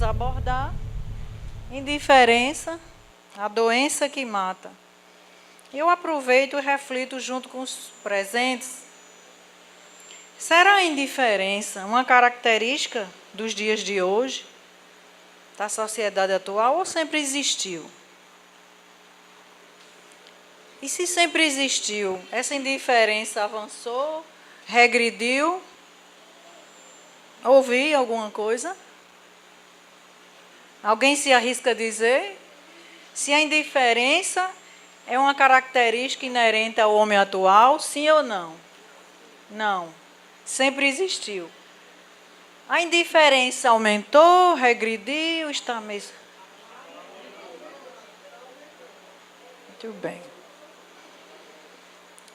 vamos abordar indiferença, a doença que mata. Eu aproveito e reflito junto com os presentes. Será a indiferença uma característica dos dias de hoje, da sociedade atual, ou sempre existiu? E se sempre existiu, essa indiferença avançou, regrediu? Ouvi alguma coisa? Alguém se arrisca a dizer? Se a indiferença é uma característica inerente ao homem atual, sim ou não? Não. Sempre existiu. A indiferença aumentou, regrediu, está mesmo. Muito bem.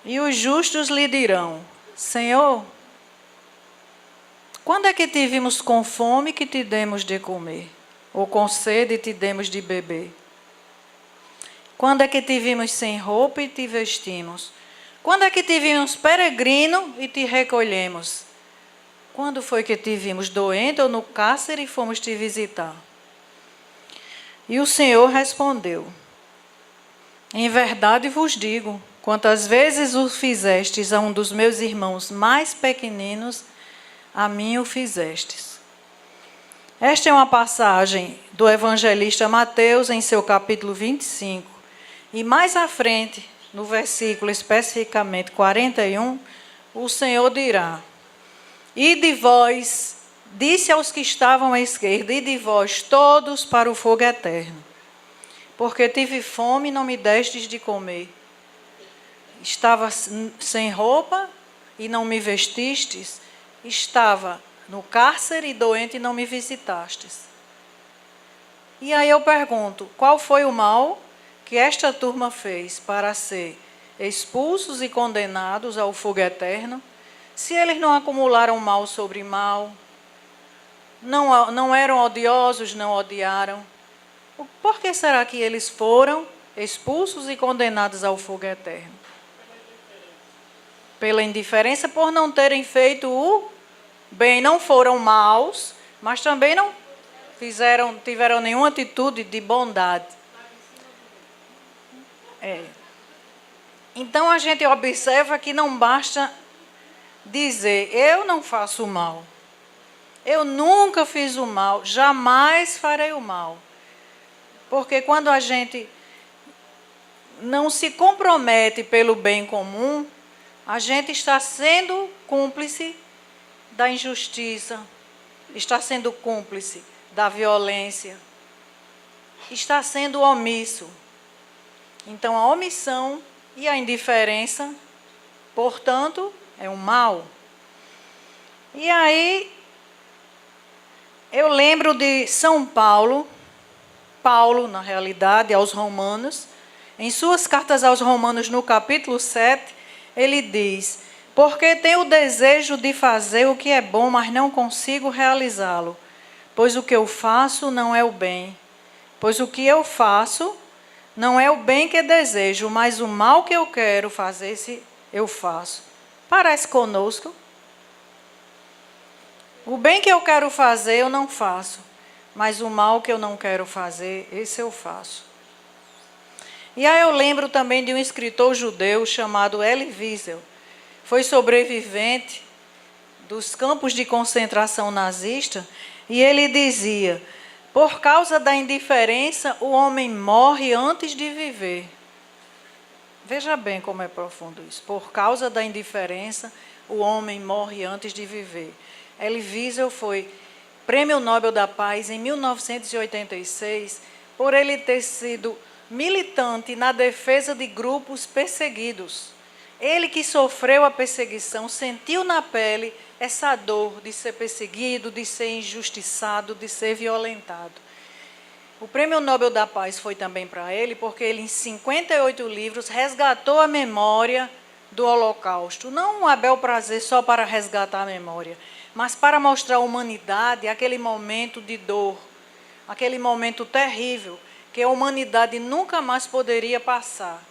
E os justos lhe dirão: Senhor, quando é que te vimos com fome que te demos de comer? Ou com sede e te demos de beber? Quando é que te vimos sem roupa e te vestimos? Quando é que te vimos peregrino e te recolhemos? Quando foi que te vimos doente ou no cárcere e fomos te visitar? E o Senhor respondeu: Em verdade vos digo, quantas vezes o fizestes a um dos meus irmãos mais pequeninos, a mim o fizestes. Esta é uma passagem do evangelista Mateus, em seu capítulo 25. E mais à frente, no versículo especificamente 41, o Senhor dirá: Ide vós, disse aos que estavam à esquerda, ide vós todos para o fogo eterno. Porque tive fome e não me destes de comer. Estava sem roupa e não me vestistes. Estava no cárcere e doente e não me visitastes. E aí eu pergunto, qual foi o mal que esta turma fez para ser expulsos e condenados ao fogo eterno, se eles não acumularam mal sobre mal, não eram odiosos, não odiaram? Por que será que eles foram expulsos e condenados ao fogo eterno? Pela indiferença, por não terem feito o bem. Não foram maus, mas também não tiveram nenhuma atitude de bondade. Então a gente observa que não basta dizer: eu não faço o mal, eu nunca fiz o mal, jamais farei o mal. Porque quando a gente não se compromete pelo bem comum, a gente está sendo cúmplice da injustiça, está sendo cúmplice da violência, está sendo omisso. Então a omissão e a indiferença, portanto, é um mal. E aí eu lembro de São Paulo, na realidade, aos Romanos, em suas cartas aos Romanos, no capítulo 7, ele diz: porque tenho o desejo de fazer o que é bom, mas não consigo realizá-lo. Pois o que eu faço não é o bem. Pois o que eu faço não é o bem que desejo, mas o mal que eu quero fazer, esse eu faço. Parece conosco. O bem que eu quero fazer, eu não faço. Mas o mal que eu não quero fazer, esse eu faço. E aí eu lembro também de um escritor judeu chamado Elie Wiesel. Foi sobrevivente dos campos de concentração nazista. E ele dizia: por causa da indiferença, o homem morre antes de viver. Veja bem como é profundo isso. Por causa da indiferença, o homem morre antes de viver. Elie Wiesel foi Prêmio Nobel da Paz em 1986, por ele ter sido militante na defesa de grupos perseguidos. Ele que sofreu a perseguição, sentiu na pele essa dor de ser perseguido, de ser injustiçado, de ser violentado. O Prêmio Nobel da Paz foi também para ele, porque ele, em 58 livros, resgatou a memória do Holocausto. Não um bel prazer só para resgatar a memória, mas para mostrar à humanidade aquele momento de dor, aquele momento terrível, que a humanidade nunca mais poderia passar.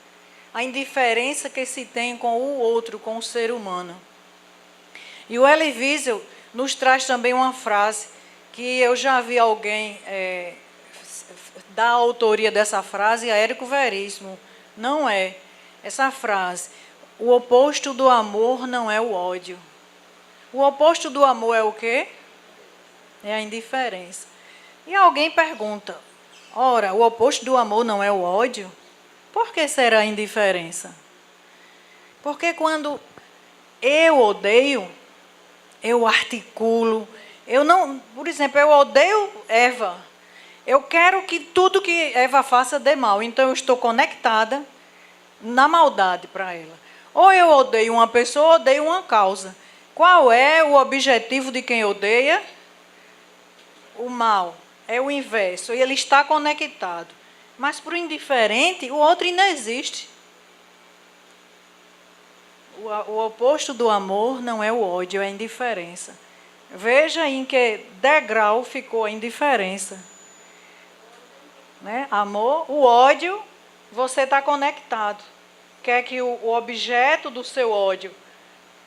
A indiferença que se tem com o outro, com o ser humano. E o Elie Wiesel nos traz também uma frase que eu já vi alguém dar a autoria dessa frase a Érico Veríssimo. Não é. Essa frase, o oposto do amor não é o ódio. O oposto do amor é o quê? É a indiferença. E alguém pergunta, ora, o oposto do amor não é o ódio? Por que será a indiferença? Porque quando eu odeio, eu articulo, eu não, por exemplo, eu odeio Eva. Eu quero que tudo que Eva faça dê mal, então eu estou conectada na maldade para ela. Ou eu odeio uma pessoa, ou odeio uma causa. Qual é o objetivo de quem odeia? O mal. É o inverso. E ele está conectado. Mas para o indiferente, o outro não existe. O oposto do amor não é o ódio, é a indiferença. Veja em que degrau ficou a indiferença. Né? Amor, o ódio, você está conectado. Quer que o objeto do seu ódio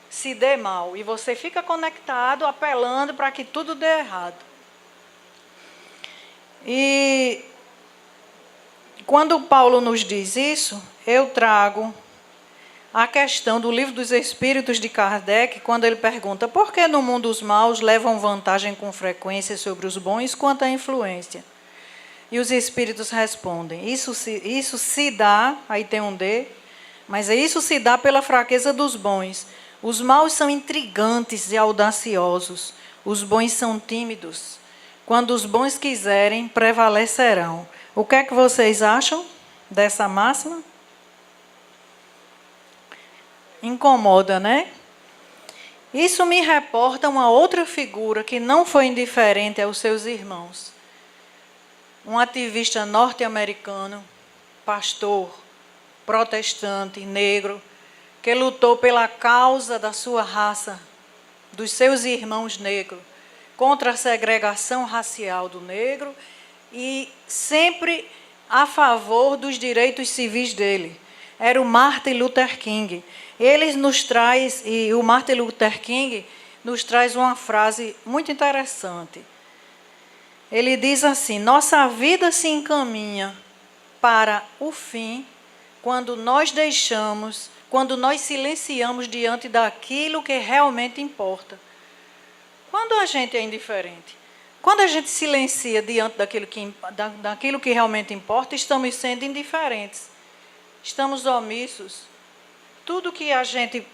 se dê mal. E você fica conectado, apelando para que tudo dê errado. E quando Paulo nos diz isso, eu trago a questão do Livro dos Espíritos de Kardec, quando ele pergunta por que no mundo os maus levam vantagem com frequência sobre os bons quanto à influência? E os espíritos respondem, isso se dá, aí tem um D, mas isso se dá pela fraqueza dos bons. Os maus são intrigantes e audaciosos, os bons são tímidos. Quando os bons quiserem, prevalecerão. O que é que vocês acham dessa máxima? Incomoda, né? Isso me reporta uma outra figura que não foi indiferente aos seus irmãos. Um ativista norte-americano, pastor, protestante, negro, que lutou pela causa da sua raça, dos seus irmãos negros, contra a segregação racial do negro e sempre a favor dos direitos civis dele. Era o Martin Luther King. Ele nos traz, e o Martin Luther King nos traz uma frase muito interessante. Ele diz assim, nossa vida se encaminha para o fim quando nós silenciamos diante daquilo que realmente importa. Quando a gente é indiferente, quando a gente silencia diante daquilo que realmente importa, estamos sendo indiferentes. Estamos omissos. Tudo que a gente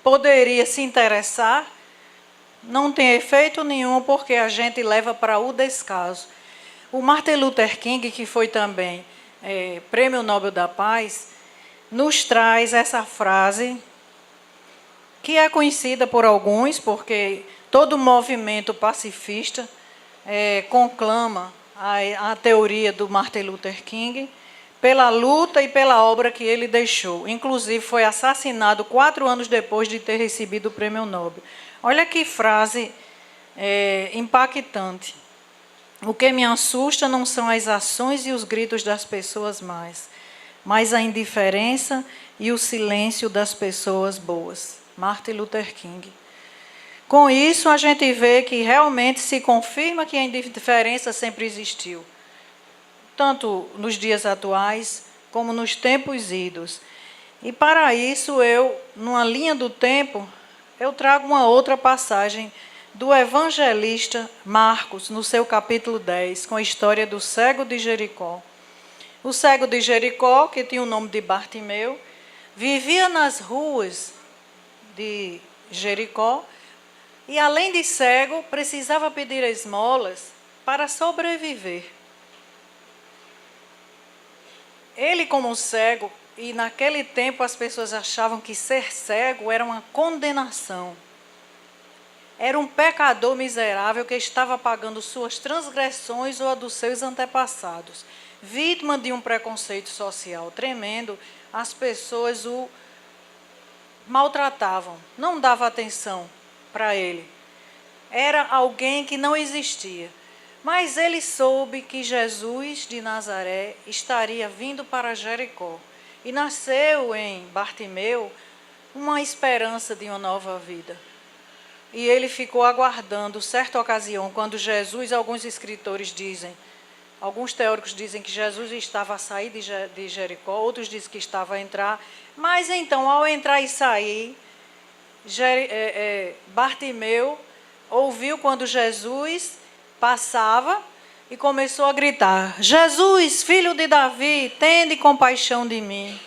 poderia se interessar não tem efeito nenhum porque a gente leva para o descaso. O Martin Luther King, que foi também Prêmio Nobel da Paz, nos traz essa frase que é conhecida por alguns, porque todo movimento pacifista conclama a teoria do Martin Luther King pela luta e pela obra que ele deixou. Inclusive, foi assassinado 4 anos depois de ter recebido o Prêmio Nobel. Olha que frase impactante. O que me assusta não são as ações e os gritos das pessoas más, mas a indiferença e o silêncio das pessoas boas. Martin Luther King. Com isso, a gente vê que realmente se confirma que a indiferença sempre existiu, tanto nos dias atuais, como nos tempos idos. E para isso, numa linha do tempo, eu trago uma outra passagem do evangelista Marcos, no seu capítulo 10, com a história do cego de Jericó. O cego de Jericó, que tinha o nome de Bartimeu, vivia nas ruas de Jericó e, além de cego, precisava pedir esmolas para sobreviver. Ele, como cego, e naquele tempo as pessoas achavam que ser cego era uma condenação. Era um pecador miserável que estava pagando suas transgressões ou a dos seus antepassados. Vítima de um preconceito social tremendo, as pessoas o maltratavam, não davam atenção para ele. Era alguém que não existia. Mas ele soube que Jesus de Nazaré estaria vindo para Jericó. E nasceu em Bartimeu uma esperança de uma nova vida. e ele ficou aguardando certa ocasião, quando Jesus, alguns escritores dizem, alguns teóricos dizem que Jesus estava a sair de Jericó, outros dizem que estava a entrar, mas então, ao entrar e sair, Bartimeu ouviu quando Jesus passava e começou a gritar: Jesus, filho de Davi, tende compaixão de mim.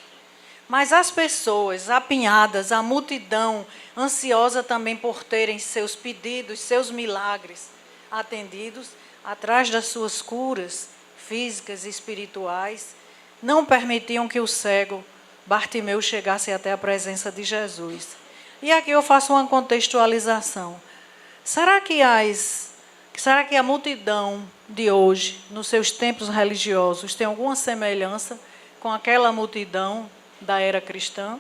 Mas as pessoas apinhadas, a multidão, ansiosa também por terem seus pedidos, seus milagres atendidos, atrás das suas curas físicas e espirituais, não permitiam que o cego Bartimeu chegasse até a presença de Jesus. E aqui eu faço uma contextualização. Será que a multidão de hoje, nos seus templos religiosos, tem alguma semelhança com aquela multidão da era cristã?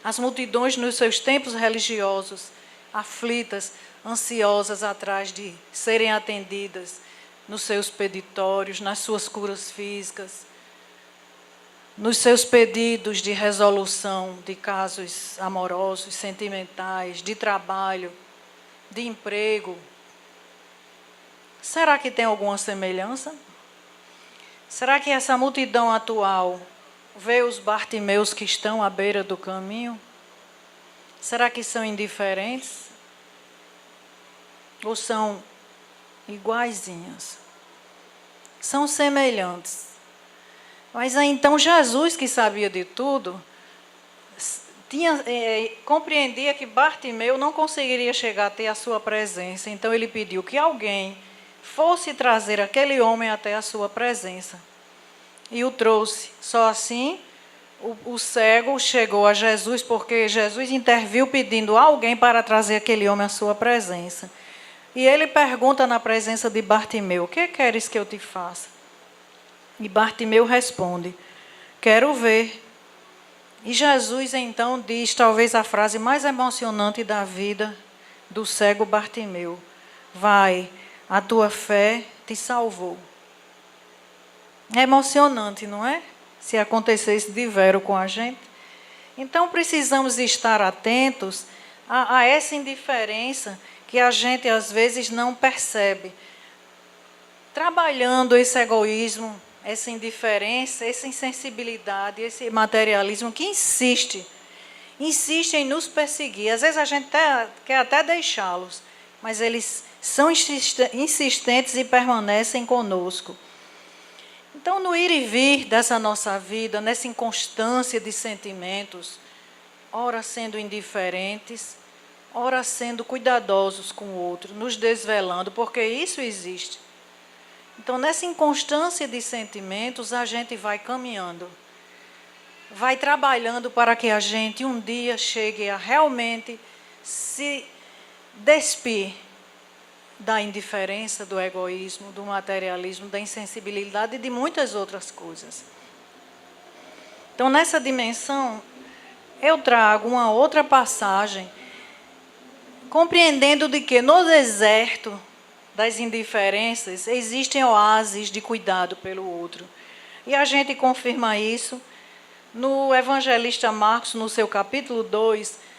As multidões nos seus templos religiosos, aflitas, ansiosas atrás de serem atendidas nos seus peditórios, nas suas curas físicas, nos seus pedidos de resolução de casos amorosos, sentimentais, de trabalho, de emprego. Será que tem alguma semelhança? Será que essa multidão atual vê os Bartimeus que estão à beira do caminho? Será que são indiferentes? Ou são iguaizinhas? São semelhantes. Mas aí, então Jesus, que sabia de tudo, compreendia que Bartimeu não conseguiria chegar até a sua presença. Então ele pediu que alguém fosse trazer aquele homem até a sua presença. E o trouxe. Só assim o cego chegou a Jesus, porque Jesus interviu pedindo a alguém para trazer aquele homem à sua presença. E ele pergunta na presença de Bartimeu: o que queres que eu te faça? E Bartimeu responde: quero ver. E Jesus então diz talvez a frase mais emocionante da vida do cego Bartimeu: vai, a tua fé te salvou. É emocionante, não é? Se acontecesse de vero com a gente. Então precisamos estar atentos a essa indiferença que a gente às vezes não percebe. Trabalhando esse egoísmo, essa indiferença, essa insensibilidade, esse materialismo que insiste em nos perseguir. Às vezes a gente quer até deixá-los, mas eles são insistentes e permanecem conosco. Então, no ir e vir dessa nossa vida, nessa inconstância de sentimentos, ora sendo indiferentes, ora sendo cuidadosos com o outro, nos desvelando, porque isso existe. Então, nessa inconstância de sentimentos, a gente vai caminhando, vai trabalhando para que a gente um dia chegue a realmente se despir da indiferença, do egoísmo, do materialismo, da insensibilidade e de muitas outras coisas. Então, nessa dimensão, eu trago uma outra passagem, compreendendo de que no deserto das indiferenças existem oásis de cuidado pelo outro. E a gente confirma isso no evangelista Marcos, no seu capítulo 2,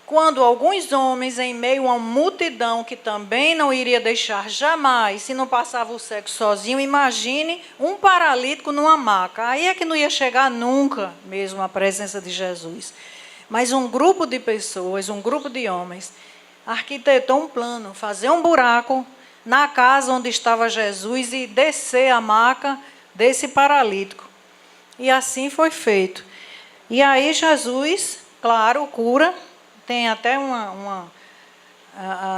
quando alguns homens, em meio a uma multidão que também não iria deixar jamais, se não passava o cego sozinho, imagine um paralítico numa maca. Aí é que não ia chegar nunca mesmo à presença de Jesus. Mas um grupo de pessoas, um grupo de homens, arquitetou um plano, fazer um buraco na casa onde estava Jesus e descer a maca desse paralítico. E assim foi feito. E aí Jesus, claro, cura. Tem até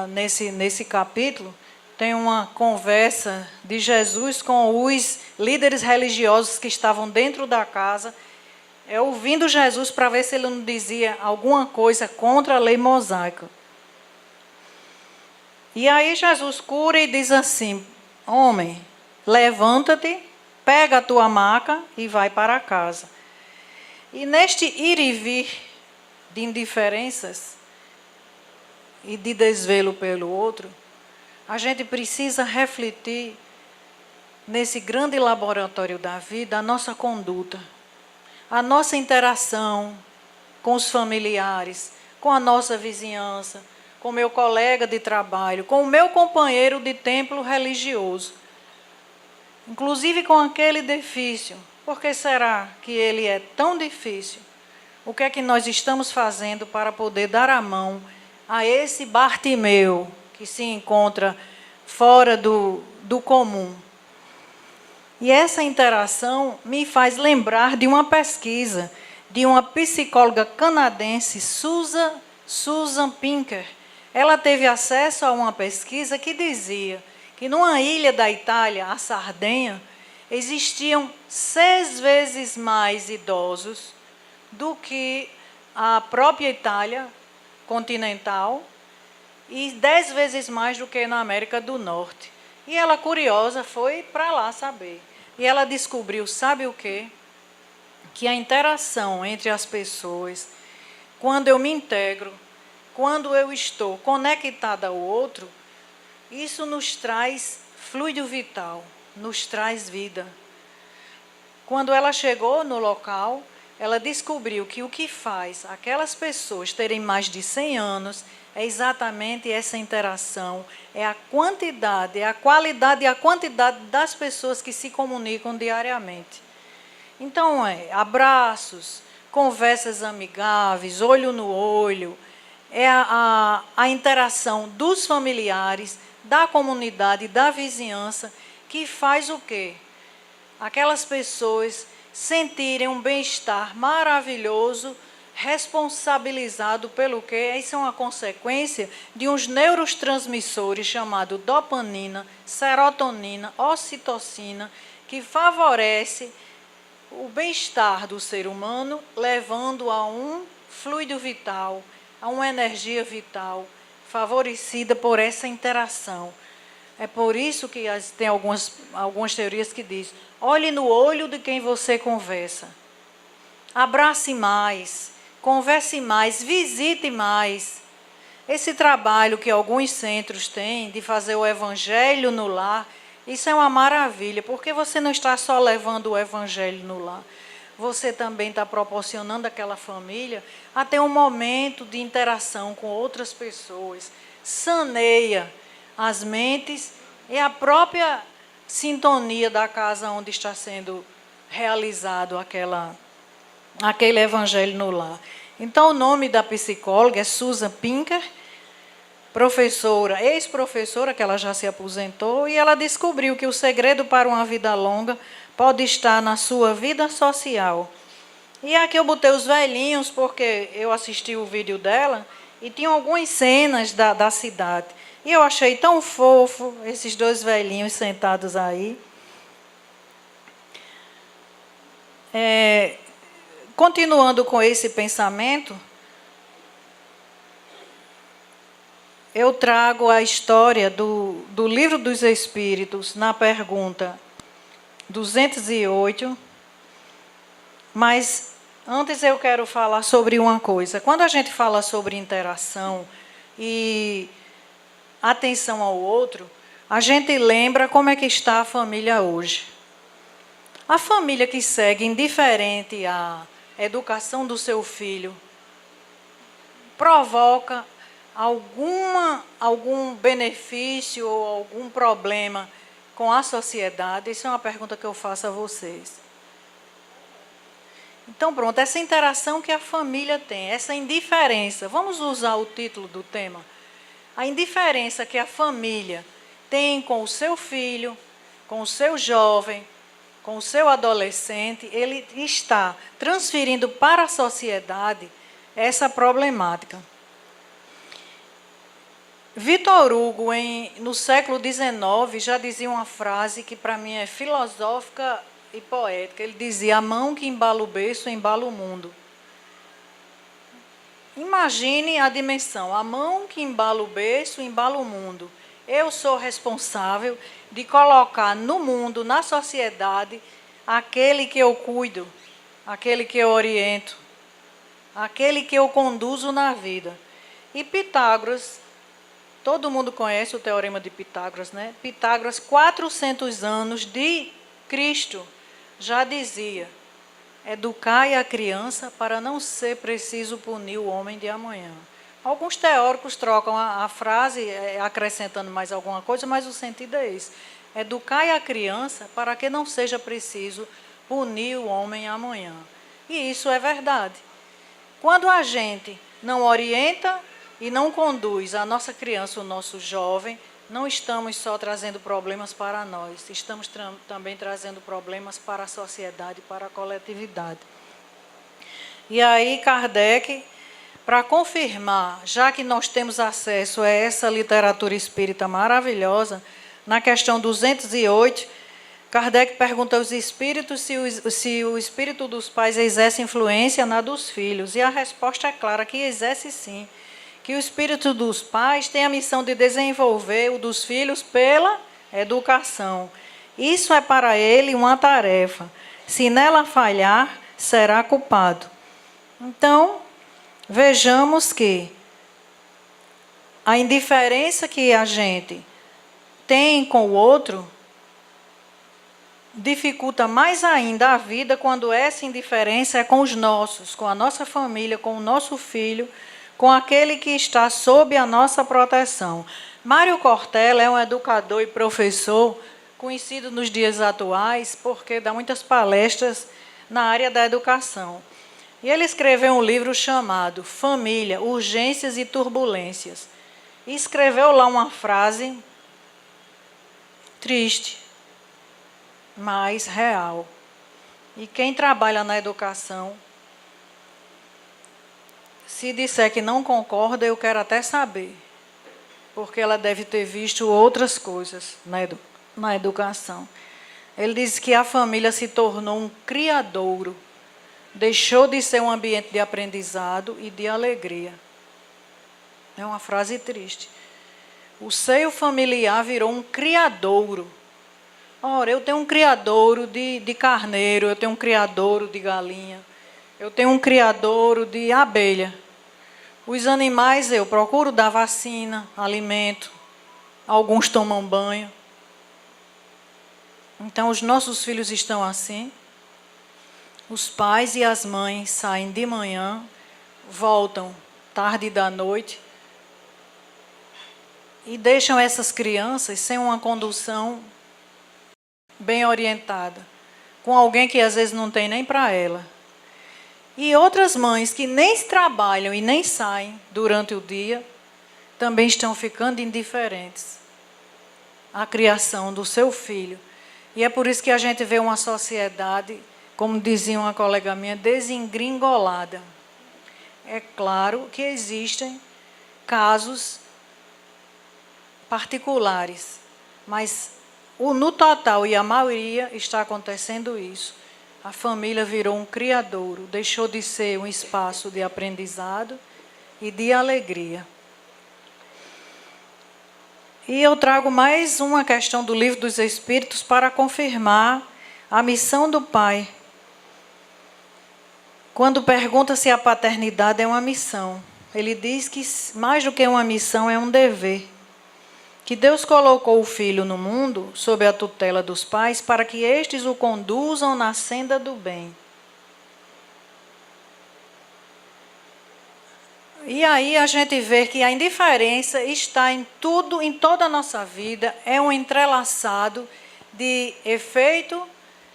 nesse capítulo, tem uma conversa de Jesus com os líderes religiosos que estavam dentro da casa, ouvindo Jesus para ver se ele não dizia alguma coisa contra a lei mosaica. E aí Jesus cura e diz assim: homem, levanta-te, pega a tua maca e vai para casa. E neste ir e vir de indiferenças e de desvelo pelo outro, a gente precisa refletir nesse grande laboratório da vida a nossa conduta, a nossa interação com os familiares, com a nossa vizinhança, com meu colega de trabalho, com o meu companheiro de templo religioso, inclusive com aquele difícil. Por que será que ele é tão difícil? O que é que nós estamos fazendo para poder dar a mão a esse Bartimeu que se encontra fora do comum? E essa interação me faz lembrar de uma pesquisa de uma psicóloga canadense, Susan Pinker. Ela teve acesso a uma pesquisa que dizia que numa ilha da Itália, a Sardenha, existiam 6 vezes mais idosos do que a própria Itália continental e 10 vezes mais do que na América do Norte. E ela, curiosa, foi para lá saber. E ela descobriu, sabe o quê? Que a interação entre as pessoas, quando eu me integro, quando eu estou conectada ao outro, isso nos traz fluido vital, nos traz vida. Quando ela chegou no local, ela descobriu que o que faz aquelas pessoas terem mais de 100 anos é exatamente essa interação, é a quantidade, é a qualidade e a quantidade das pessoas que se comunicam diariamente. Então, abraços, conversas amigáveis, olho no olho, é a interação dos familiares, da comunidade, da vizinhança, que faz o quê? Aquelas pessoas sentirem um bem-estar maravilhoso, responsabilizado pelo quê? Isso é uma consequência de uns neurotransmissores chamados dopamina, serotonina, ocitocina, que favorece o bem-estar do ser humano, levando a um fluido vital, a uma energia vital, favorecida por essa interação. É por isso que tem algumas teorias que dizem: olhe no olho de quem você conversa. Abrace mais, converse mais, visite mais. Esse trabalho que alguns centros têm de fazer o evangelho no lar, isso é uma maravilha, porque você não está só levando o evangelho no lar, você também está proporcionando àquela família a ter um momento de interação com outras pessoas, saneia as mentes e a própria sintonia da casa onde está sendo realizado aquele evangelho no lar. Então, o nome da psicóloga é Susan Pinker, professora, ex-professora, que ela já se aposentou, e ela descobriu que o segredo para uma vida longa pode estar na sua vida social. E aqui eu botei os velhinhos, porque eu assisti o vídeo dela, e tinha algumas cenas da cidade. E eu achei tão fofo esses 2 velhinhos sentados aí. Continuando com esse pensamento, eu trago a história do Livro dos Espíritos na pergunta 208, mas antes eu quero falar sobre uma coisa. Quando a gente fala sobre interação e atenção ao outro, a gente lembra como é que está a família hoje. A família que segue indiferente à educação do seu filho provoca algum benefício ou algum problema com a sociedade? Isso é uma pergunta que eu faço a vocês. Então, pronto, essa interação que a família tem, essa indiferença, vamos usar o título do tema, a indiferença que a família tem com o seu filho, com o seu jovem, com o seu adolescente, ele está transferindo para a sociedade essa problemática. Vitor Hugo, no século XIX, já dizia uma frase que para mim é filosófica e poética. Ele dizia: a mão que embala o berço, embala o mundo. Imagine a dimensão, a mão que embala o berço, embala o mundo. Eu sou responsável de colocar no mundo, na sociedade, aquele que eu cuido, aquele que eu oriento, aquele que eu conduzo na vida. E Pitágoras, todo mundo conhece o teorema de Pitágoras, né? Pitágoras, 400 anos de Cristo, já dizia: educai a criança para não ser preciso punir o homem de amanhã. Alguns teóricos trocam a frase, acrescentando mais alguma coisa, mas o sentido é esse. Educai a criança para que não seja preciso punir o homem amanhã. E isso é verdade. Quando a gente não orienta e não conduz a nossa criança, o nosso jovem, não estamos só trazendo problemas para nós, estamos também trazendo problemas para a sociedade, para a coletividade. E aí Kardec, para confirmar, já que nós temos acesso a essa literatura espírita maravilhosa, na questão 208, Kardec pergunta aos espíritos se o espírito dos pais exerce influência na dos filhos. E a resposta é clara, que exerce sim. Que o espírito dos pais tem a missão de desenvolver o dos filhos pela educação. Isso é para ele uma tarefa. Se nela falhar, será culpado. Então, vejamos que a indiferença que a gente tem com o outro dificulta mais ainda a vida quando essa indiferença é com os nossos, com a nossa família, com o nosso filho, com aquele que está sob a nossa proteção. Mário Cortella é um educador e professor conhecido nos dias atuais porque dá muitas palestras na área da educação. E ele escreveu um livro chamado Família, Urgências e Turbulências. E escreveu lá uma frase triste, mas real. E quem trabalha na educação, se disser que não concorda, eu quero até saber, porque ela deve ter visto outras coisas na educação. Ele diz que a família se tornou um criadouro, deixou de ser um ambiente de aprendizado e de alegria. É uma frase triste. O seio familiar virou um criadouro. Ora, eu tenho um criadouro de carneiro, eu tenho um criadouro de galinha, eu tenho um criadouro de abelha. Os animais eu procuro dar vacina, alimento, alguns tomam banho. Então os nossos filhos estão assim. Os pais e as mães saem de manhã, voltam tarde da noite e deixam essas crianças sem uma condução bem orientada, com alguém que às vezes não tem nem para ela. E outras mães que nem trabalham e nem saem durante o dia, também estão ficando indiferentes à criação do seu filho. E é por isso que a gente vê uma sociedade, como dizia uma colega minha, desengringolada. É claro que existem casos particulares, mas no total e a maioria está acontecendo isso. A família virou um criadouro, deixou de ser um espaço de aprendizado e de alegria. E eu trago mais uma questão do Livro dos Espíritos para confirmar a missão do pai. Quando pergunta se a paternidade é uma missão, ele diz que mais do que uma missão é um dever. Que Deus colocou o filho no mundo sob a tutela dos pais para que estes o conduzam na senda do bem. E aí a gente vê que a indiferença está em tudo, em toda a nossa vida, é um entrelaçado de efeito,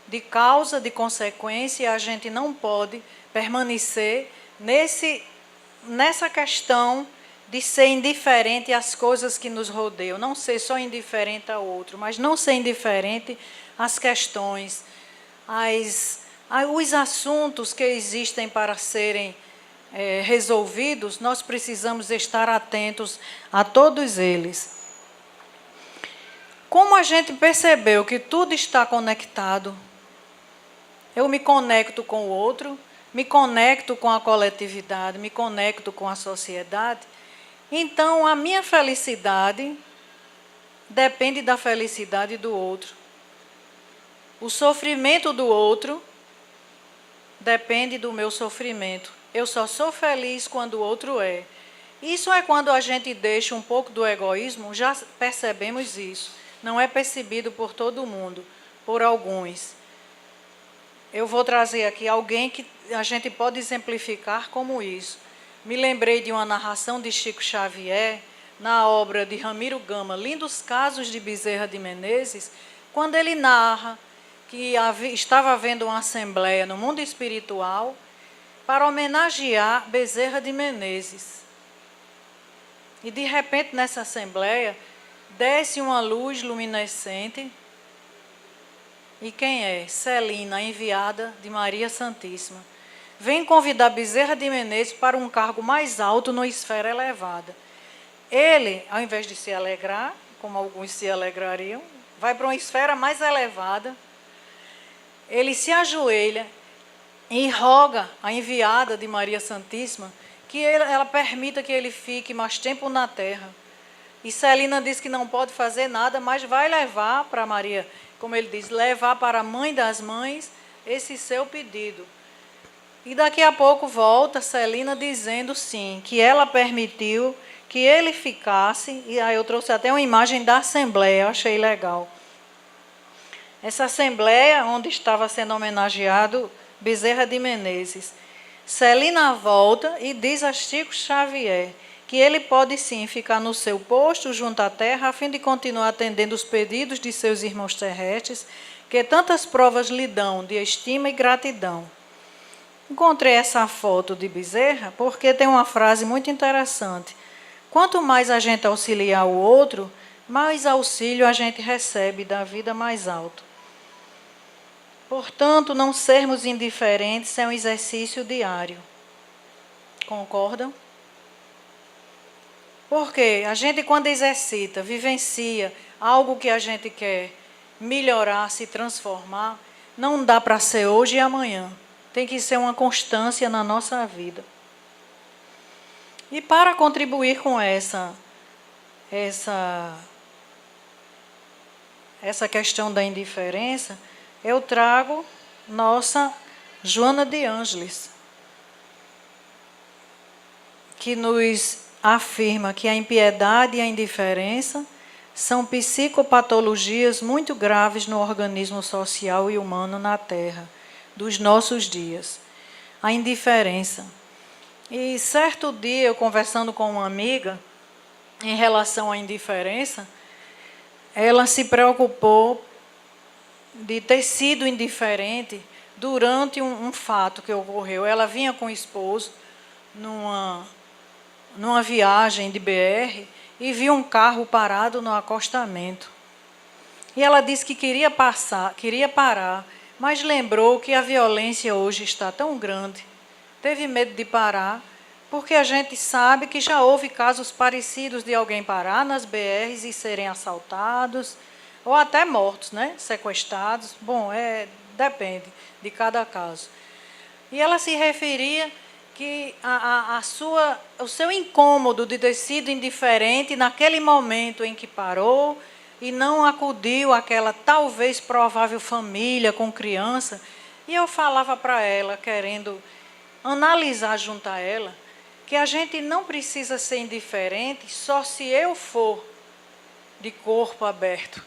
de causa, de consequência, e a gente não pode permanecer nessa questão de ser indiferente às coisas que nos rodeiam, não ser só indiferente ao outro, mas não ser indiferente às questões, os assuntos que existem para serem resolvidos, nós precisamos estar atentos a todos eles. Como a gente percebeu que tudo está conectado, eu me conecto com o outro, me conecto com a coletividade, me conecto com a sociedade. Então, a minha felicidade depende da felicidade do outro. O sofrimento do outro depende do meu sofrimento. Eu só sou feliz quando o outro é. Isso é quando a gente deixa um pouco do egoísmo, já percebemos isso. Não é percebido por todo mundo, por alguns. Eu vou trazer aqui alguém que a gente pode exemplificar como isso. me lembrei de uma narração de Chico Xavier, na obra de Ramiro Gama, Lindos Casos de Bezerra de Menezes, quando ele narra que estava havendo uma assembleia no mundo espiritual para homenagear Bezerra de Menezes. E de repente nessa assembleia desce uma luz luminescente. E quem é? Celina, a enviada de Maria Santíssima. Vem convidar Bezerra de Menezes para um cargo mais alto numa esfera elevada. Ele, ao invés de se alegrar, como alguns se alegrariam, vai para uma esfera mais elevada. Ele se ajoelha e roga à enviada de Maria Santíssima que ela permita que ele fique mais tempo na terra. E Celina diz que não pode fazer nada, mas vai levar para Maria, como ele diz, levar para a mãe das mães esse seu pedido. E daqui a pouco volta Celina dizendo sim, que ela permitiu que ele ficasse, e aí eu trouxe até uma imagem da assembleia, eu achei legal. Essa assembleia onde estava sendo homenageado Bezerra de Menezes. Celina volta e diz a Chico Xavier que ele pode sim ficar no seu posto junto à terra a fim de continuar atendendo os pedidos de seus irmãos terrestres, que tantas provas lhe dão de estima e gratidão. Encontrei essa foto de Bezerra porque tem uma frase muito interessante. Quanto mais a gente auxiliar o outro, mais auxílio a gente recebe da vida mais alto. Portanto, não sermos indiferentes é um exercício diário. Concordam? Porque a gente, quando exercita, vivencia algo que a gente quer melhorar, se transformar, não dá para ser hoje e amanhã. Tem que ser uma constância na nossa vida. E para contribuir com essa questão da indiferença, eu trago nossa Joana de Ângeles, que nos afirma que a impiedade e a indiferença são psicopatologias muito graves no organismo social e humano na Terra, dos nossos dias. A indiferença. E certo dia, eu conversando com uma amiga, em relação à indiferença, ela se preocupou de ter sido indiferente durante um fato que ocorreu. Ela vinha com o esposo numa viagem de BR e viu um carro parado no acostamento. E ela disse que queria parar, mas lembrou que a violência hoje está tão grande. Teve medo de parar, porque a gente sabe que já houve casos parecidos de alguém parar nas BRs e serem assaltados, ou até mortos, né? Sequestrados. Bom, depende de cada caso. E ela se referia que o seu incômodo de ter sido indiferente naquele momento em que parou e não acudiu àquela talvez provável família com criança. E eu falava para ela, querendo analisar junto a ela, que a gente não precisa ser indiferente só se eu for de corpo aberto.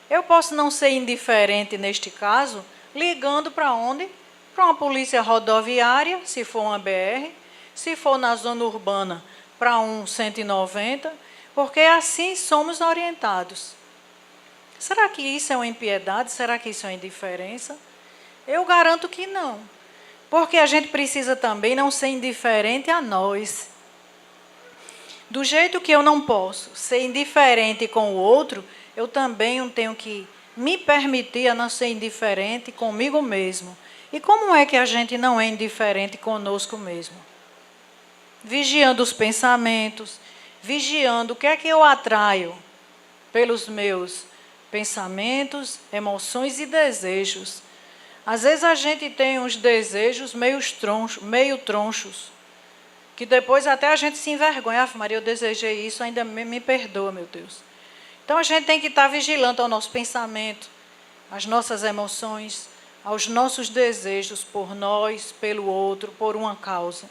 Eu posso não ser indiferente neste caso, ligando para onde? Para uma polícia rodoviária, se for uma BR, se for na zona urbana, para um 190, porque assim somos orientados. Será que isso é uma impiedade? Será que isso é uma indiferença? Eu garanto que não. Porque a gente precisa também não ser indiferente a nós. Do jeito que eu não posso ser indiferente com o outro, eu também tenho que me permitir a não ser indiferente comigo mesmo. E como é que a gente não é indiferente conosco mesmo? Vigiando os pensamentos, vigiando o que é que eu atraio pelos meus pensamentos, emoções e desejos. Às vezes a gente tem uns desejos meio tronchos, que depois até a gente se envergonha. Ah, Maria, eu desejei isso, ainda me perdoa, meu Deus. Então a gente tem que estar vigilante ao nosso pensamento, às nossas emoções, aos nossos desejos por nós, pelo outro, por uma causa.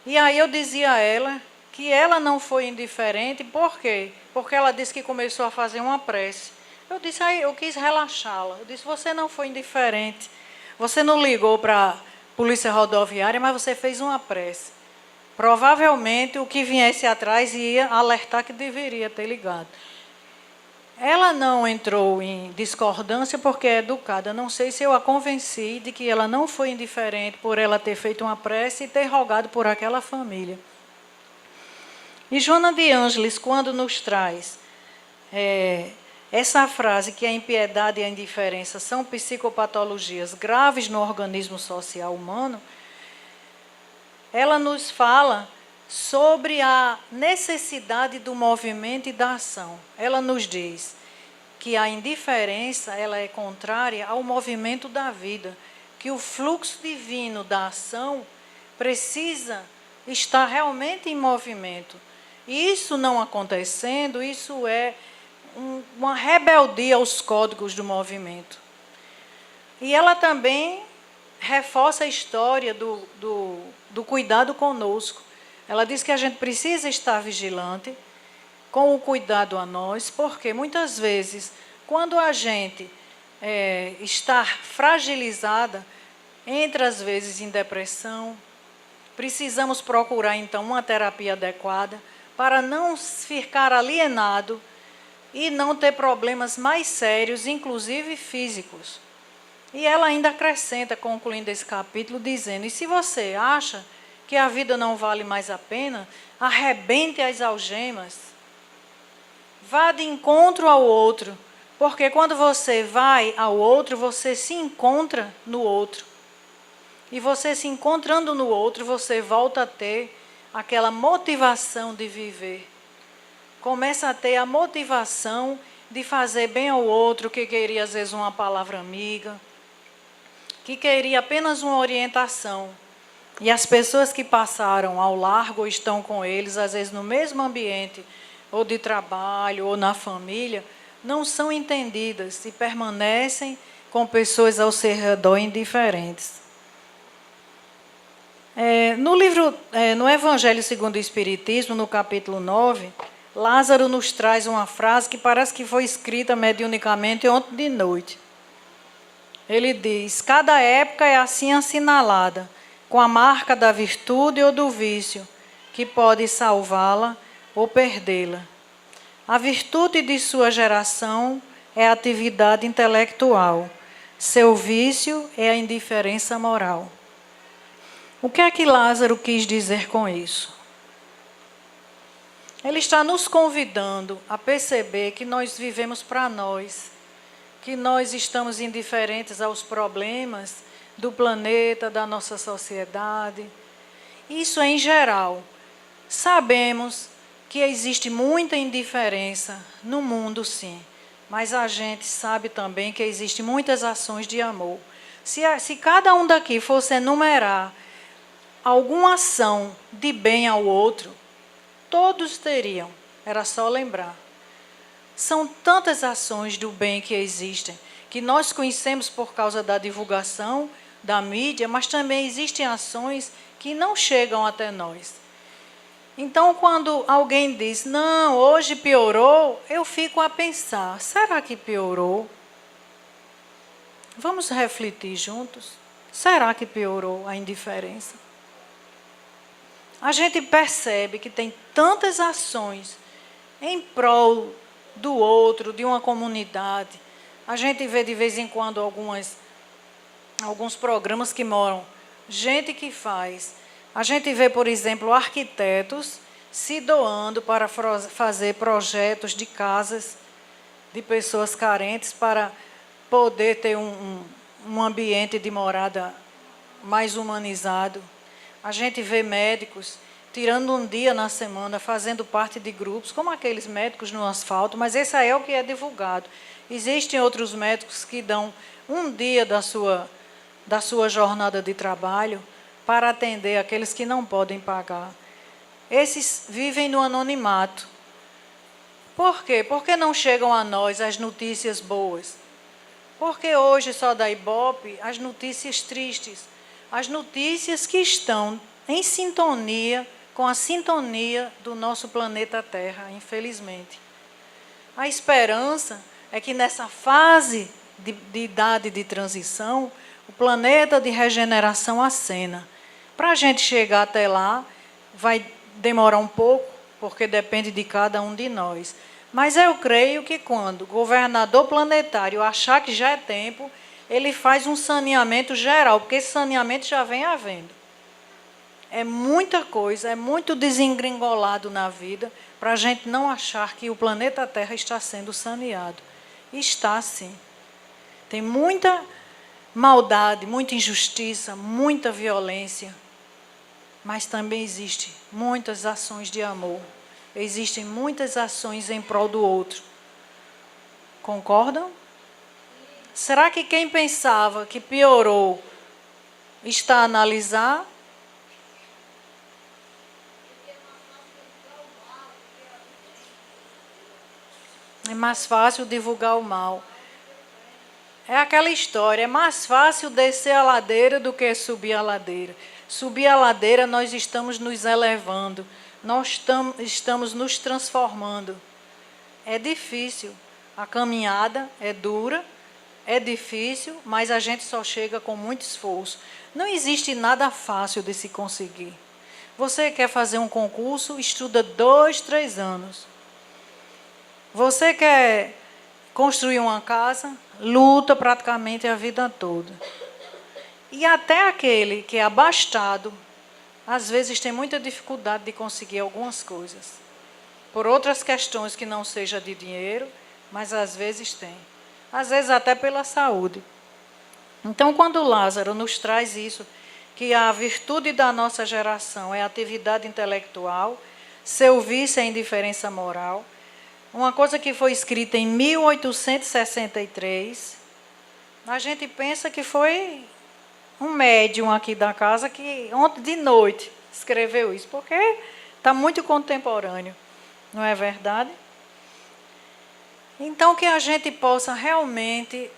E aí eu dizia a ela que ela não foi indiferente, por quê? Porque ela disse que começou a fazer uma prece. Eu disse, aí eu quis relaxá-la. Eu disse, você não foi indiferente. Você não ligou para a polícia rodoviária, mas você fez uma prece. Provavelmente o que viesse atrás ia alertar que deveria ter ligado. Ela não entrou em discordância porque é educada. Não sei se eu a convenci de que ela não foi indiferente por ela ter feito uma prece e ter rogado por aquela família. E Joana de Ângeles, quando nos traz essa frase que a impiedade e a indiferença são psicopatologias graves no organismo social humano, ela nos fala sobre a necessidade do movimento e da ação. Ela nos diz que a indiferença ela é contrária ao movimento da vida, que o fluxo divino da ação precisa estar realmente em movimento. E isso não acontecendo, isso é uma rebeldia aos códigos do movimento. E ela também reforça a história do cuidado conosco. Ela diz que a gente precisa estar vigilante com o cuidado a nós, porque muitas vezes, quando a gente está fragilizada, entra às vezes em depressão, precisamos procurar então uma terapia adequada para não ficar alienado e não ter problemas mais sérios, inclusive físicos. E ela ainda acrescenta, concluindo esse capítulo, dizendo: e se você acha que a vida não vale mais a pena, arrebente as algemas. Vá de encontro ao outro, porque quando você vai ao outro, você se encontra no outro. E você se encontrando no outro, você volta a ter aquela motivação de viver. Começa a ter a motivação de fazer bem ao outro, que queria às vezes uma palavra amiga, que queria apenas uma orientação. E as pessoas que passaram ao largo ou estão com eles, às vezes no mesmo ambiente, ou de trabalho, ou na família, não são entendidas e permanecem com pessoas ao seu redor indiferentes. No Evangelho segundo o Espiritismo, no capítulo 9, Lázaro nos traz uma frase que parece que foi escrita mediunicamente ontem de noite. Ele diz: cada época é assim assinalada, com a marca da virtude ou do vício, que pode salvá-la ou perdê-la. A virtude de sua geração é a atividade intelectual. Seu vício é a indiferença moral. O que é que Lázaro quis dizer com isso? Ele está nos convidando a perceber que nós vivemos para nós, que nós estamos indiferentes aos problemas do planeta, da nossa sociedade. Isso é em geral. Sabemos que existe muita indiferença no mundo, sim, mas a gente sabe também que existem muitas ações de amor. Se cada um daqui fosse enumerar alguma ação de bem ao outro, todos teriam, era só lembrar. São tantas ações do bem que existem, que nós conhecemos por causa da divulgação, da mídia, mas também existem ações que não chegam até nós. Então, quando alguém diz: não, hoje piorou, eu fico a pensar: será que piorou? Vamos refletir juntos. Será que piorou a indiferença? A gente percebe que tem tantas ações em prol do outro, de uma comunidade. A gente vê de vez em quando alguns programas que moram gente que faz. A gente vê, por exemplo, arquitetos se doando para fazer projetos de casas de pessoas carentes para poder ter um ambiente de morada mais humanizado. A gente vê médicos tirando um dia na semana, fazendo parte de grupos, como aqueles médicos no asfalto, mas esse aí é o que é divulgado. Existem outros médicos que dão um dia da sua jornada de trabalho para atender aqueles que não podem pagar. Esses vivem no anonimato. Por quê? Porque não chegam a nós as notícias boas. Porque hoje só dá Ibope as notícias tristes, as notícias que estão em sintonia com a sintonia do nosso planeta Terra, infelizmente. A esperança é que nessa fase de idade de transição, o planeta de regeneração acena. Para a gente chegar até lá, vai demorar um pouco, porque depende de cada um de nós. Mas eu creio que quando o governador planetário achar que já é tempo, ele faz um saneamento geral, porque esse saneamento já vem havendo. É muita coisa, é muito desengringolado na vida para a gente não achar que o planeta Terra está sendo saneado. Está sim. Tem muita maldade, muita injustiça, muita violência, mas também existe muitas ações de amor. Existem muitas ações em prol do outro. Concordam? Será que quem pensava que piorou está a analisar? É mais fácil divulgar o mal. É aquela história, é mais fácil descer a ladeira do que subir a ladeira. Subir a ladeira, nós estamos nos elevando, nós estamos nos transformando. É difícil, a caminhada é dura, é difícil, mas a gente só chega com muito esforço. Não existe nada fácil de se conseguir. Você quer fazer um concurso, estuda 2, 3 anos. Você quer construir uma casa, luta praticamente a vida toda. E até aquele que é abastado, às vezes tem muita dificuldade de conseguir algumas coisas. Por outras questões que não seja de dinheiro, mas às vezes tem. Às vezes até pela saúde. Então, quando Lázaro nos traz isso, que a virtude da nossa geração é a atividade intelectual, seu vício é a indiferença moral, uma coisa que foi escrita em 1863, a gente pensa que foi um médium aqui da casa que ontem de noite escreveu isso, porque está muito contemporâneo, não é verdade? Então, que a gente possa realmente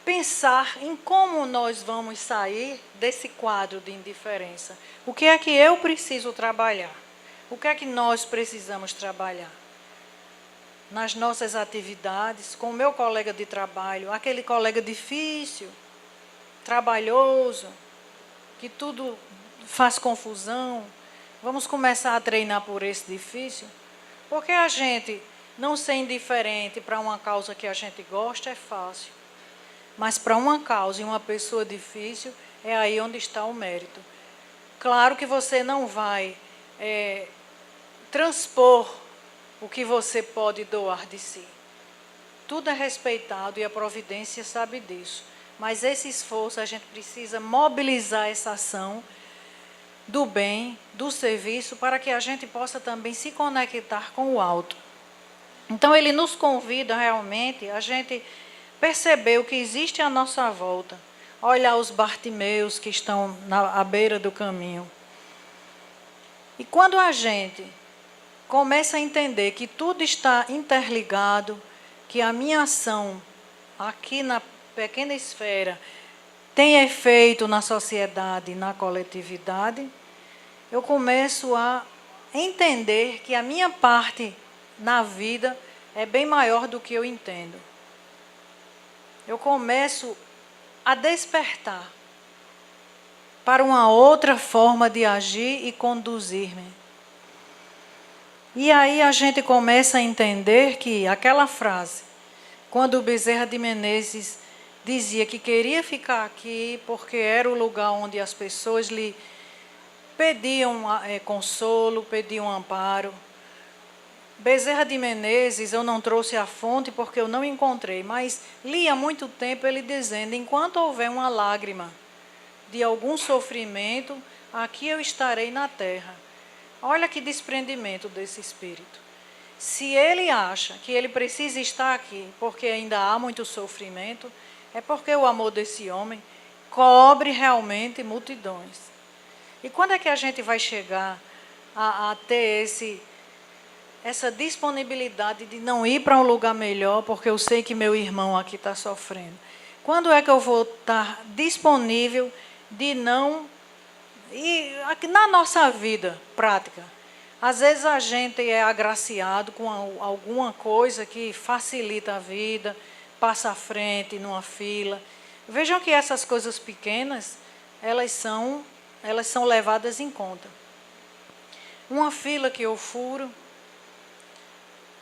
pensar em como nós vamos sair desse quadro de indiferença. O que é que eu preciso trabalhar? O que é que nós precisamos trabalhar? Nas nossas atividades, com o meu colega de trabalho, aquele colega difícil, trabalhoso, que tudo faz confusão. Vamos começar a treinar por esse difícil? Porque a gente não ser indiferente para uma causa que a gente gosta é fácil. Mas para uma causa e uma pessoa difícil, é aí onde está o mérito. Claro que você não vai transpor o que você pode doar de si. Tudo é respeitado e a providência sabe disso. Mas esse esforço, a gente precisa mobilizar essa ação do bem, do serviço, para que a gente possa também se conectar com o alto. Então, ele nos convida realmente a gente perceber o que existe à nossa volta, olhar os Bartimeus que estão à beira do caminho. E quando a gente começa a entender que tudo está interligado, que a minha ação aqui na pequena esfera tem efeito na sociedade, na coletividade, eu começo a entender que a minha parte na vida é bem maior do que eu entendo. Eu começo a despertar para uma outra forma de agir e conduzir-me. E aí a gente começa a entender que aquela frase, quando o Bezerra de Menezes dizia que queria ficar aqui porque era o lugar onde as pessoas lhe pediam consolo, pediam amparo. Bezerra de Menezes, eu não trouxe a fonte porque eu não encontrei, mas li há muito tempo ele dizendo: enquanto houver uma lágrima de algum sofrimento, aqui eu estarei na terra. Olha que desprendimento desse espírito. Se ele acha que ele precisa estar aqui porque ainda há muito sofrimento, é porque o amor desse homem cobre realmente multidões. E quando é que a gente vai chegar a ter essa disponibilidade de não ir para um lugar melhor porque eu sei que meu irmão aqui está sofrendo? Quando é que eu vou estar disponível de não... E aqui na nossa vida prática, às vezes a gente é agraciado com alguma coisa que facilita a vida, passa à frente numa fila. Vejam que essas coisas pequenas, elas são elas são levadas em conta. Uma fila que eu furo,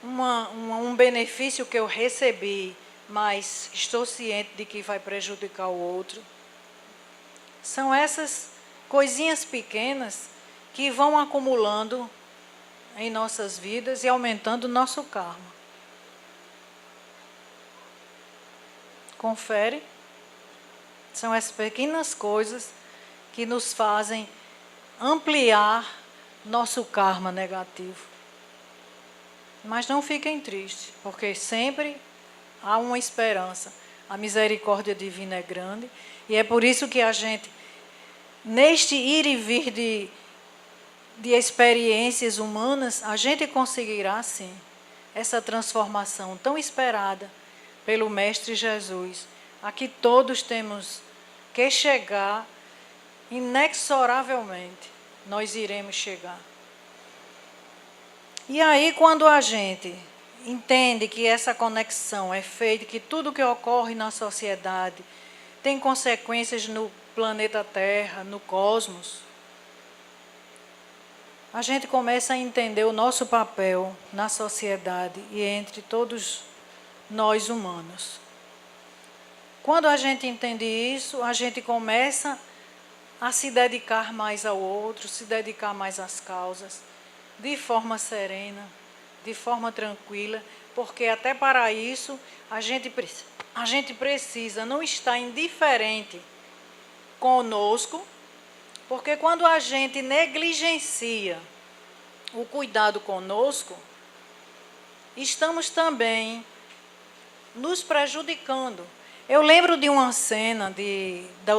um benefício que eu recebi, mas estou ciente de que vai prejudicar o outro. São essas coisinhas pequenas que vão acumulando em nossas vidas e aumentando o nosso karma. Confere? São essas pequenas coisas que nos fazem ampliar nosso karma negativo. Mas não fiquem tristes, porque sempre há uma esperança. A misericórdia divina é grande, e é por isso que a gente, neste ir e vir de experiências humanas, a gente conseguirá sim essa transformação tão esperada pelo Mestre Jesus, a que todos temos que chegar inexoravelmente. Nós iremos chegar. E aí, quando a gente entende que essa conexão é feita, que tudo que ocorre na sociedade tem consequências no planeta Terra, no cosmos, a gente começa a entender o nosso papel na sociedade e entre todos nós humanos. Quando a gente entende isso, a gente começa a se dedicar mais ao outro, se dedicar mais às causas, de forma serena, de forma tranquila, porque até para isso a gente precisa não estar indiferente conosco, porque quando a gente negligencia o cuidado conosco, estamos também nos prejudicando. Eu lembro de uma cena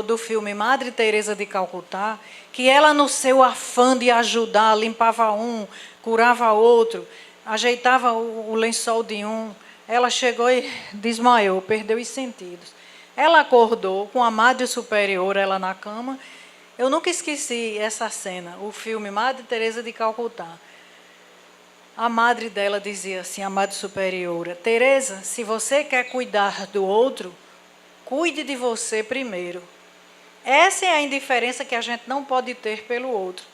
do filme Madre Teresa de Calcutá, que ela, no seu afã de ajudar, limpava um, curava outro, ajeitava o lençol de um, ela chegou e desmaiou, perdeu os sentidos. Ela acordou com a Madre Superior, ela na cama. Eu nunca esqueci essa cena, o filme Madre Teresa de Calcutá. A madre dela dizia assim, a Madre Superiora: Teresa, se você quer cuidar do outro, cuide de você primeiro. Essa é a indiferença que a gente não pode ter pelo outro,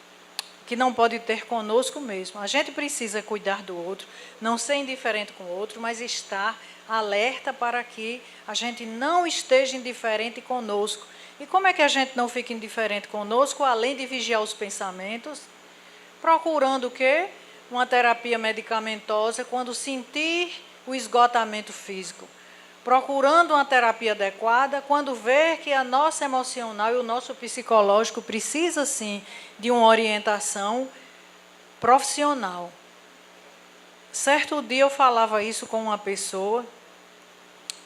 que não pode ter conosco mesmo. A gente precisa cuidar do outro, não ser indiferente com o outro, mas estar alerta para que a gente não esteja indiferente conosco. E como é que a gente não fica indiferente conosco, além de vigiar os pensamentos? Procurando o quê? Uma terapia medicamentosa quando sentir o esgotamento físico. Procurando uma terapia adequada quando ver que a nossa emocional e o nosso psicológico precisa sim de uma orientação profissional. Certo dia eu falava isso com uma pessoa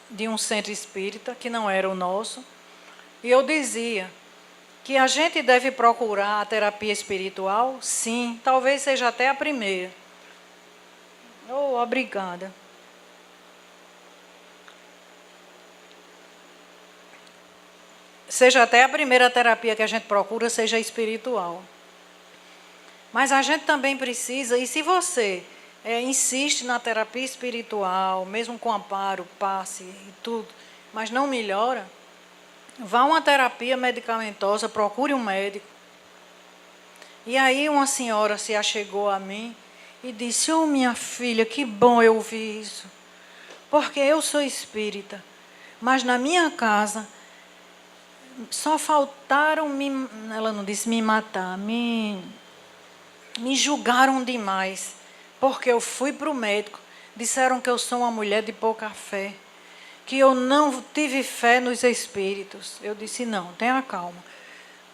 de um centro espírita, que não era o nosso, e eu dizia que a gente deve procurar a terapia espiritual, sim, talvez seja até a primeira. Oh, obrigada. Seja até a primeira terapia que a gente procura, seja espiritual. Mas a gente também precisa, e se você insiste na terapia espiritual, mesmo com amparo, passe e tudo, mas não melhora, vá a uma terapia medicamentosa, procure um médico. E aí uma senhora se achegou a mim e disse: oh, minha filha, que bom eu ouvir isso, porque eu sou espírita, mas na minha casa só faltaram, ela não disse me matar, me julgaram demais, porque eu fui para o médico, disseram que eu sou uma mulher de pouca fé, que eu não tive fé nos espíritos. Eu disse: não, tenha calma.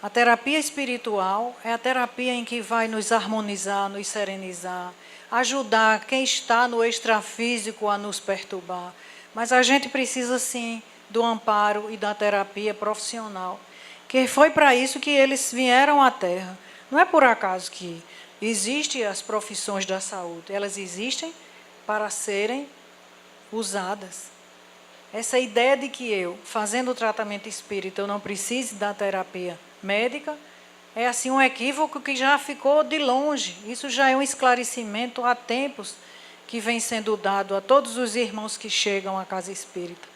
A terapia espiritual é a terapia em que vai nos harmonizar, nos serenizar, ajudar quem está no extrafísico a nos perturbar. Mas a gente precisa sim do amparo e da terapia profissional, que foi para isso que eles vieram à Terra. Não é por acaso que existem as profissões da saúde, elas existem para serem usadas. Essa ideia de que eu, fazendo o tratamento espírita, eu não preciso da terapia médica, é assim um equívoco que já ficou de longe. Isso já é um esclarecimento há tempos que vem sendo dado a todos os irmãos que chegam à casa espírita.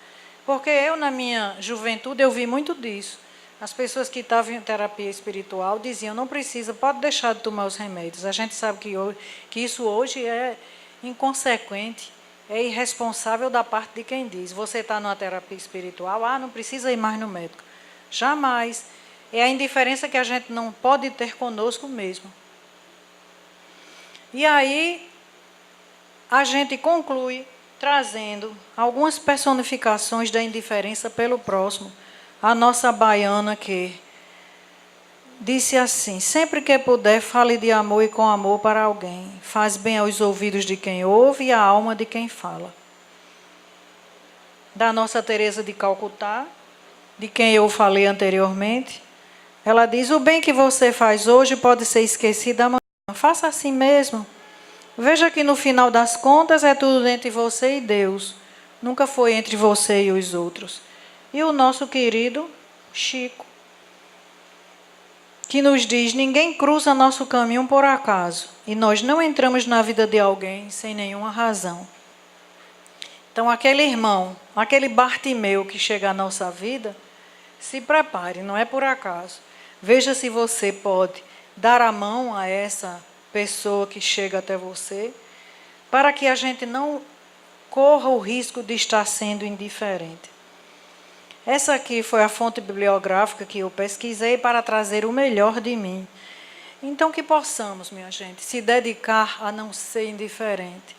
Porque eu, na minha juventude, eu vi muito disso. As pessoas que estavam em terapia espiritual diziam, não precisa, pode deixar de tomar os remédios. A gente sabe que isso hoje é inconsequente, é irresponsável da parte de quem diz. Você está numa terapia espiritual, não precisa ir mais no médico. Jamais. É a indiferença que a gente não pode ter conosco mesmo. E aí, a gente conclui trazendo algumas personificações da indiferença pelo próximo. A nossa baiana que disse assim, sempre que puder, fale de amor e com amor para alguém. Faz bem aos ouvidos de quem ouve e à alma de quem fala. Da nossa Teresa de Calcutá, de quem eu falei anteriormente, ela diz, o bem que você faz hoje pode ser esquecido amanhã. Faça assim mesmo. Veja que no final das contas é tudo entre você e Deus. Nunca foi entre você e os outros. E o nosso querido Chico, que nos diz, ninguém cruza nosso caminho por acaso. E nós não entramos na vida de alguém sem nenhuma razão. Então aquele irmão, aquele Bartimeu que chega à nossa vida, se prepare, não é por acaso. Veja se você pode dar a mão a essa pessoa que chega até você, para que a gente não corra o risco de estar sendo indiferente. Essa aqui foi a fonte bibliográfica que eu pesquisei para trazer o melhor de mim. Então que possamos, minha gente, se dedicar a não ser indiferente.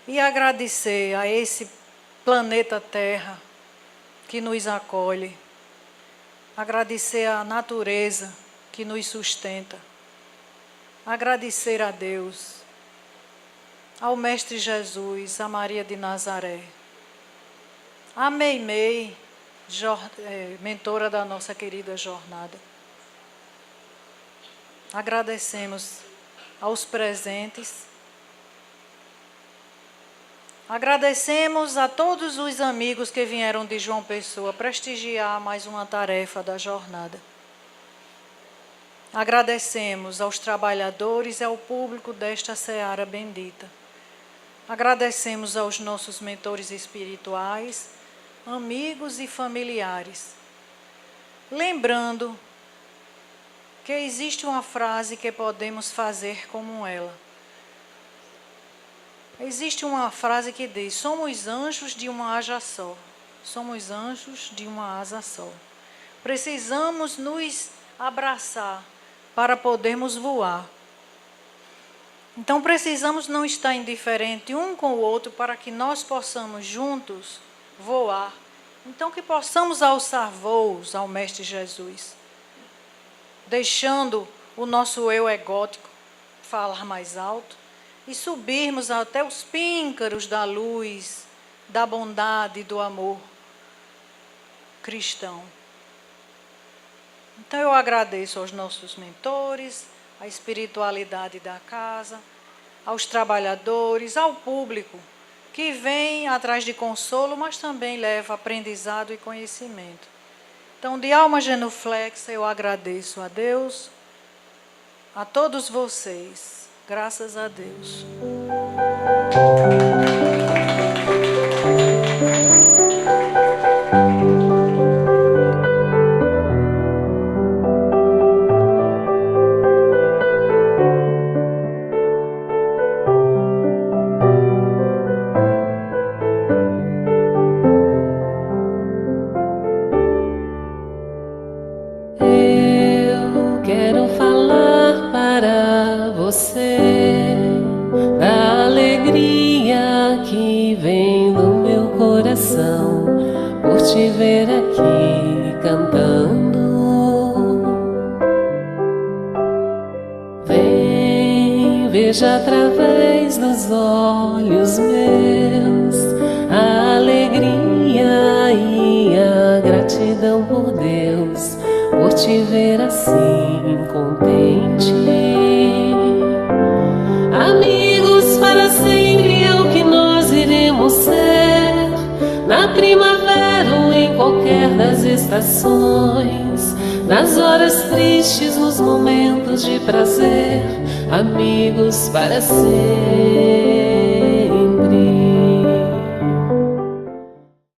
E agradecer a esse planeta Terra que nos acolhe. Agradecer à natureza que nos sustenta. Agradecer a Deus, ao Mestre Jesus, a Maria de Nazaré, a Meimei, mentora da nossa querida jornada. Agradecemos aos presentes. Agradecemos a todos os amigos que vieram de João Pessoa prestigiar mais uma tarefa da jornada. Agradecemos aos trabalhadores e ao público desta seara bendita. Agradecemos aos nossos mentores espirituais, amigos e familiares. Lembrando que existe uma frase que podemos fazer como ela. Existe uma frase que diz, somos anjos de uma asa só. Somos anjos de uma asa só. Precisamos nos abraçar para podermos voar. Então precisamos não estar indiferente um com o outro para que nós possamos juntos voar. Então que possamos alçar voos ao Mestre Jesus, deixando o nosso eu egótico falar mais alto e subirmos até os píncaros da luz, da bondade e do amor cristão. Então eu agradeço aos nossos mentores, à espiritualidade da casa, aos trabalhadores, ao público que vem atrás de consolo, mas também leva aprendizado e conhecimento. Então, de alma genuflexa, eu agradeço a Deus, a todos vocês. Graças a Deus. Te ver aqui cantando, vem, veja através dos olhos meus a alegria e a gratidão por Deus, por te ver assim contente. Amigos para sempre é o que nós iremos ser, na primavera ou em qualquer das estações, nas horas tristes, nos momentos de prazer, amigos para sempre.